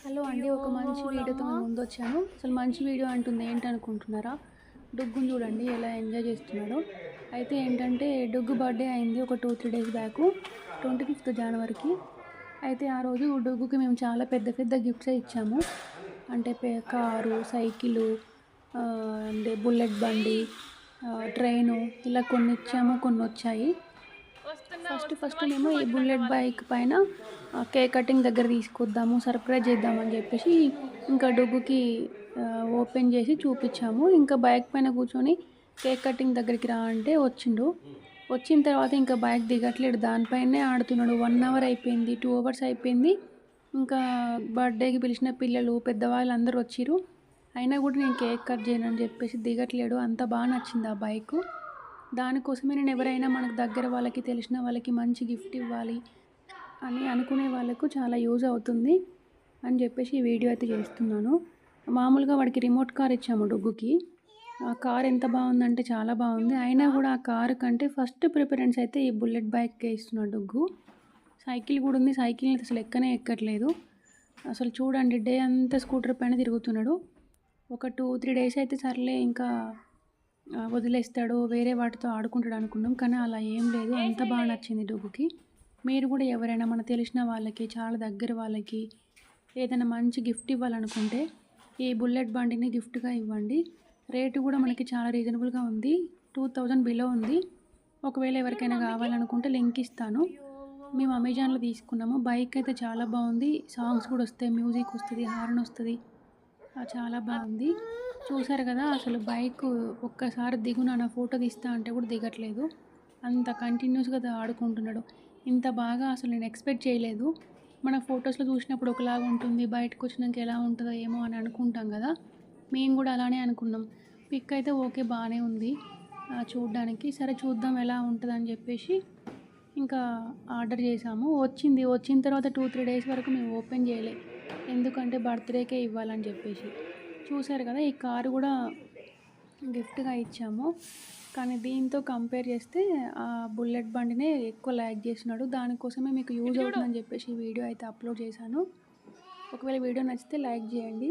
Hello అండి, ఒక మంచి వీడియోతో మేము ముందొచ్చాను. అసలు మంచి వీడియో అంటుంది ఏంటనుకుంటున్నారా? డుగ్గుని చూడండి ఎలా ఎంజాయ్ చేస్తున్నాడో. అయితే ఏంటంటే డుగ్గు బర్త్డే అయింది ఒక 2-3 డేస్ బ్యాక్, 25th జనవరికి. అయితే ఆ రోజు డుగ్గుకి మేము చాలా పెద్ద పెద్ద గిఫ్ట్సే ఇచ్చాము. అంటే కారు, సైకిలు, అంటే బుల్లెట్ బండి, ట్రైను, ఇలా కొన్ని ఇచ్చాము, కొన్ని వచ్చాయి. ఫస్ట్ మేము ఈ బుల్లెట్ బైక్ పైన కేక్ కటింగ్ దగ్గర తీసుకొద్దాము, సర్ప్రైజ్ చేద్దామని చెప్పేసి ఇంకా డుగ్గుకి ఓపెన్ చేసి చూపించాము. ఇంకా బైక్ పైన కూర్చొని కేక్ కటింగ్ దగ్గరికి రా అంటే వచ్చిండు. వచ్చిన తర్వాత ఇంకా బైక్ దిగట్లేడు, దానిపైనే ఆడుతున్నాడు. 1 అవర్ అయిపోయింది, 2 అవర్స్ అయిపోయింది. ఇంకా బర్త్డేకి పిలిచిన పిల్లలు, పెద్దవాళ్ళు అందరూ వచ్చిర్రు. అయినా కూడా నేను కేక్ కట్ చేయనని చెప్పేసి దిగట్లేడు. అంత బాగా నచ్చింది ఆ బైకు. దానికోసమే నేను ఎవరైనా మనకు దగ్గర వాళ్ళకి, తెలిసిన వాళ్ళకి మంచి గిఫ్ట్ ఇవ్వాలి అని అనుకునే వాళ్ళకు చాలా యూజ్ అవుతుంది అని చెప్పేసి ఈ వీడియో అయితే చేస్తున్నాను. మామూలుగా వాడికి రిమోట్ కార్ ఇచ్చాము డుగ్గుకి. ఆ కార్ ఎంత బాగుందంటే చాలా బాగుంది. అయినా కూడా ఆ కారు కంటే ఫస్ట్ ప్రిఫరెన్స్ అయితే ఈ బుల్లెట్ బైక్కే ఇస్తున్నాడు డుగ్గు. సైకిల్ కూడా ఉంది, సైకిల్ అసలు ఎక్కట్లేదు. అసలు చూడండి, డే అంతా స్కూటర్ పైన తిరుగుతున్నాడు. ఒక 2-3 డేస్ అయితే సర్లే ఇంకా వదిలేస్తాడు, వేరే వాటితో ఆడుకుంటాడు అనుకున్నాం. కానీ అలా ఏం లేదు, అంత బాగా నచ్చింది డుగ్గుకి. మీరు కూడా ఎవరైనా మన తెలిసిన వాళ్ళకి, చాలా దగ్గర వాళ్ళకి ఏదైనా మంచి గిఫ్ట్ ఇవ్వాలనుకుంటే ఈ బుల్లెట్ బండిని గిఫ్ట్గా ఇవ్వండి. రేటు కూడా మనకి చాలా రీజనబుల్గా ఉంది, 2000 బిలో ఉంది. ఒకవేళ ఎవరికైనా కావాలనుకుంటే లింక్ ఇస్తాను. మేము అమెజాన్లో తీసుకున్నాము. బైక్ అయితే చాలా బాగుంది, సాంగ్స్ కూడా వస్తాయి, మ్యూజిక్ వస్తుంది, హార్న్ వస్తుంది, చాలా బాగుంది. చూసారు కదా, అసలు బైక్ ఒక్కసారి దిగున నా ఫోటో తీస్తా అంటే కూడా దిగట్లేదు, అంత కంటిన్యూస్గా ఆడుకుంటున్నాడు. ఇంత బాగా అసలు నేను ఎక్స్పెక్ట్ చేయలేదు. మన ఫొటోస్లో చూసినప్పుడు ఒకలాగా ఉంటుంది, బయటకు వచ్చినాక ఎలా ఉంటుందో ఏమో అని అనుకుంటాం కదా, మేము కూడా అలానే అనుకున్నాం. పిక్ అయితే ఓకే, బాగానే ఉంది చూడ్డానికి. సరే చూద్దాం ఎలా ఉంటుందని చెప్పేసి ఇంకా ఆర్డర్ చేసాము. వచ్చిన తర్వాత 2-3 డేస్ వరకు మేము ఓపెన్ చేయలే, ఎందుకంటే బర్త్డేకే ఇవ్వాలని చెప్పేసి. చూసారు కదా, ఈ కారు కూడా గిఫ్ట్గా ఇచ్చాము. కానీ దీంతో కంపేర్ చేస్తే ఆ బుల్లెట్ బండినే ఎక్కువ లైక్ చేస్తున్నాడు. దానికోసమే మీకు యూజ్ అవుతుందని చెప్పేసి ఈ వీడియో అయితే అప్లోడ్ చేశాను. ఒకవేళ వీడియో నచ్చితే లైక్ చేయండి.